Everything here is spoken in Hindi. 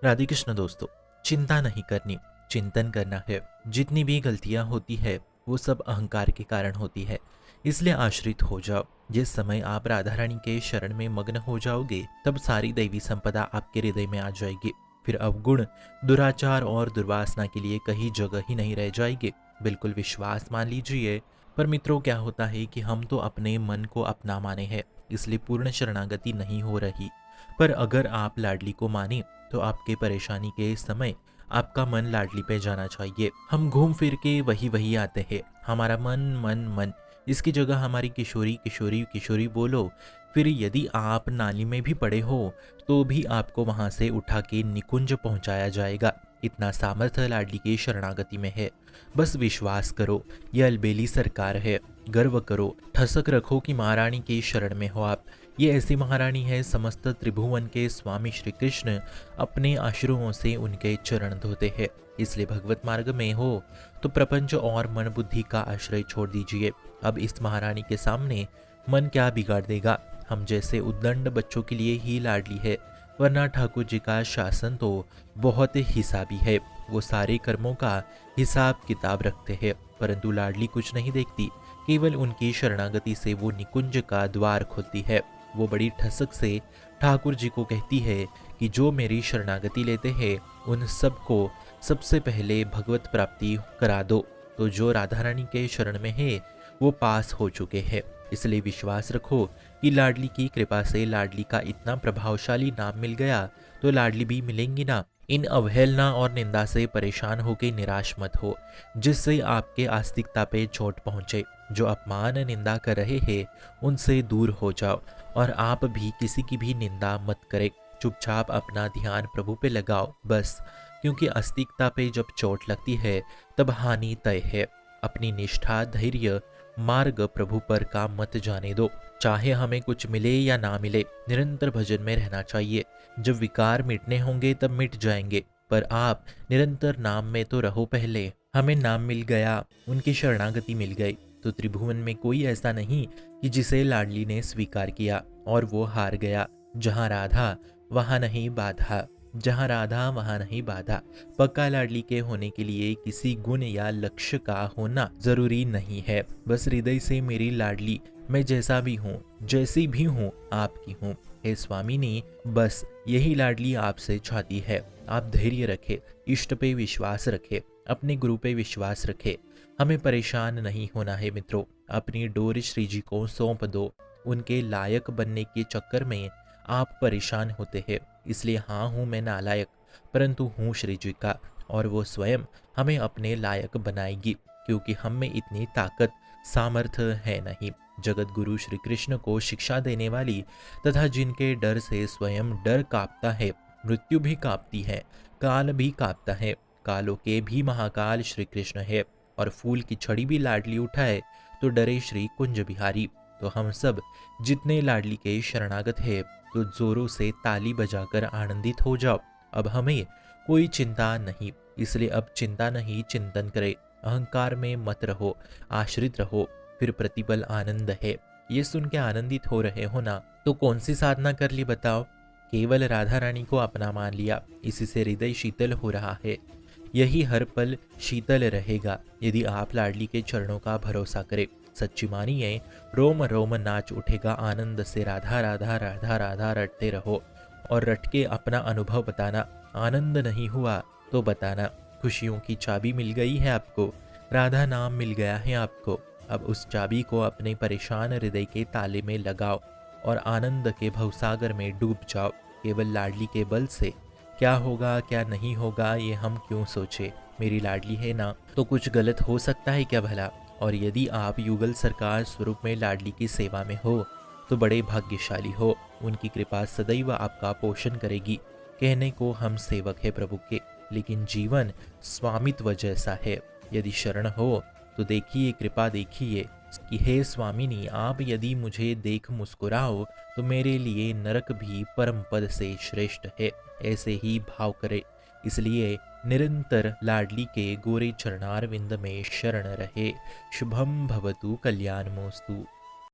राधे कृष्ण दोस्तों। चिंता नहीं करनी, चिंतन करना है। जितनी भी गलतियां होती है वो सब अहंकार के कारण होती है, इसलिए आश्रित हो जाओ। जिस समय आप राधा रानी के शरण में मग्न हो जाओगे तब सारी दैवी संपदा आपके हृदय में आ जाएगी। फिर अवगुण, दुराचार और दुर्वासना के लिए कहीं जगह ही नहीं रह जाएगी। बिल्कुल विश्वास मान लीजिए। पर मित्रों, क्या होता है कि हम तो अपने मन को अपना माने हैं, इसलिए पूर्ण शरणागति नहीं हो रही। पर अगर आप लाडली को माने तो आपके परेशानी के समय आपका मन लाडली पे जाना चाहिए। हम घूम फिर के वही वही आते हैं, हमारा मन मन मन। इसकी जगह हमारी किशोरी किशोरी किशोरी बोलो। फिर यदि आप नाली में भी पड़े हो तो भी आपको वहां से उठा के निकुंज पहुंचाया जाएगा। इतना सामर्थ्य लाडली की शरणागति में है। बस विश्वास करो, यह अलबेली सरकार है। गर्व करो, ठसक रखो कि महारानी के शरण में हो आप। ये ऐसी महारानी है, समस्त त्रिभुवन के स्वामी श्री कृष्ण अपने आश्रुओं से उनके चरण धोते हैं। इसलिए भगवत मार्ग में हो तो प्रपंच और मन बुद्धि का आश्रय छोड़ दीजिए। अब इस महारानी के सामने मन क्या बिगाड़ देगा। हम जैसे उद्दंड बच्चों के लिए ही लाडली है, वरना ठाकुर जी का शासन तो बहुत हिसाबी है। वो सारे कर्मों का हिसाब किताब रखते हैं, परंतु लाडली कुछ नहीं देखती। केवल उनकी शरणागति से वो निकुंज का द्वार खोलती है। वो बड़ी ठसक से ठाकुर जी को कहती है कि जो मेरी शरणागति लेते हैं उन सबको सबसे पहले भगवत प्राप्ति करा दो। तो जो राधा रानी के शरण में है वो पास हो चुके हैं। इसलिए विश्वास रखो कि लाडली की कृपा से लाडली का इतना प्रभावशाली नाम मिल गया तो लाडली भी मिलेंगी ना। इन अवहेलना और निंदा से परेशान होकर निराश मत हो, जिससे आपके आस्तिकता पे चोट पहुंचे। जो अपमान निंदा कर रहे हैं उनसे दूर हो जाओ और आप भी किसी की भी निंदा मत करें। चुपचाप अपना ध्यान प्रभु पे लगाओ बस, क्योंकि आस्तिकता पे जब चोट लगती है तब हानि तय है। अपनी निष्ठा, धैर्य, मार्ग प्रभु पर का मत जाने दो। चाहे हमें कुछ मिले या ना मिले, निरंतर भजन में रहना चाहिए। जब विकार मिटने होंगे तब मिट जाएंगे, पर आप निरंतर नाम में तो रहो पहले। हमें नाम मिल गया, उनकी शरणागति मिल गई, तो त्रिभुवन में कोई ऐसा नहीं कि जिसे लाडली ने स्वीकार किया और वो हार गया। जहाँ राधा वहाँ नहीं बाधा, जहाँ राधा वहाँ नहीं बाधा। पक्का लाडली के होने के लिए किसी गुण या लक्ष्य का होना जरूरी नहीं है। बस हृदय से मेरी लाडली, मैं जैसा भी हूँ, जैसी भी हूँ, आपकी हूँ। हे स्वामिनी, बस यही लाडली आपसे चाहती है। आप धैर्य रखे, इष्ट पे विश्वास रखे, अपने गुरु पे विश्वास रखे। हमें परेशान नहीं होना है मित्रों। अपनी डोर श्री जी को सौंप दो। उनके लायक बनने के चक्कर में आप परेशान होते हैं। इसलिए हाँ हूँ मैं नालायक, परंतु हूँ श्री जी का, और वो स्वयं हमें अपने लायक बनाएगी, क्योंकि हम में इतनी ताकत सामर्थ्य है नहीं। जगत गुरु श्री कृष्ण को शिक्षा देने वाली तथा जिनके डर से स्वयं डर कांपता है, मृत्यु भी कांपती है, काल भी कांपता है। कालों के भी महाकाल श्री कृष्ण है। और फूल की छड़ी भी लाडली उठाए तो डरे श्री कुंज बिहारी। तो हम सब जितने लाडली के शरणागत है तो जोरों से ताली बजाकर आनंदित हो जाओ। अब हमें कोई चिंता नहीं, इसलिए अब चिंता नहीं, चिंतन करे। अहंकार में मत रहो, आश्रित रहो, फिर प्रतिपल आनंद है। ये सुन के आनंदित हो रहे हो ना, तो कौन सी साधना कर ली बताओ। केवल राधा रानी को अपना मान लिया, इसी से हृदय शीतल हो रहा है। यही हर पल शीतल रहेगा यदि आप लाडली के चरणों का भरोसा करें। सच्ची मानिए, रोम रोम नाच उठेगा आनंद से। राधा राधा राधा राधा रटते रहो और रट के अपना अनुभव बताना। आनंद नहीं हुआ तो बताना। खुशियों की चाबी मिल गई है आपको, राधा नाम मिल गया है आपको। अब उस चाबी को अपने परेशान हृदय के ताले में लगाओ और आनंद के भवसागर में डूब जाओ। केवल लाडली के बल से क्या होगा क्या नहीं होगा ये हम क्यों सोचे। मेरी लाडली है ना, तो कुछ गलत हो सकता है क्या भला। और यदि आप युगल सरकार स्वरूप में लाडली की सेवा में हो तो बड़े भाग्यशाली हो। उनकी कृपा सदैव आपका पोषण करेगी। कहने को हम सेवक है प्रभु के, लेकिन जीवन स्वामित्व जैसा है। यदि शरण हो तो देखिए, कृपा देखिए कि हे स्वामिनी, आप यदि मुझे देख मुस्कुराओ तो मेरे लिए नरक भी परम पद से श्रेष्ठ है। ऐसे ही भाव करे। इसलिए निरंतर लाडली के गोरे चरणारविंद में शरण रहे। शुभम भवतु कल्याणमोस्तु।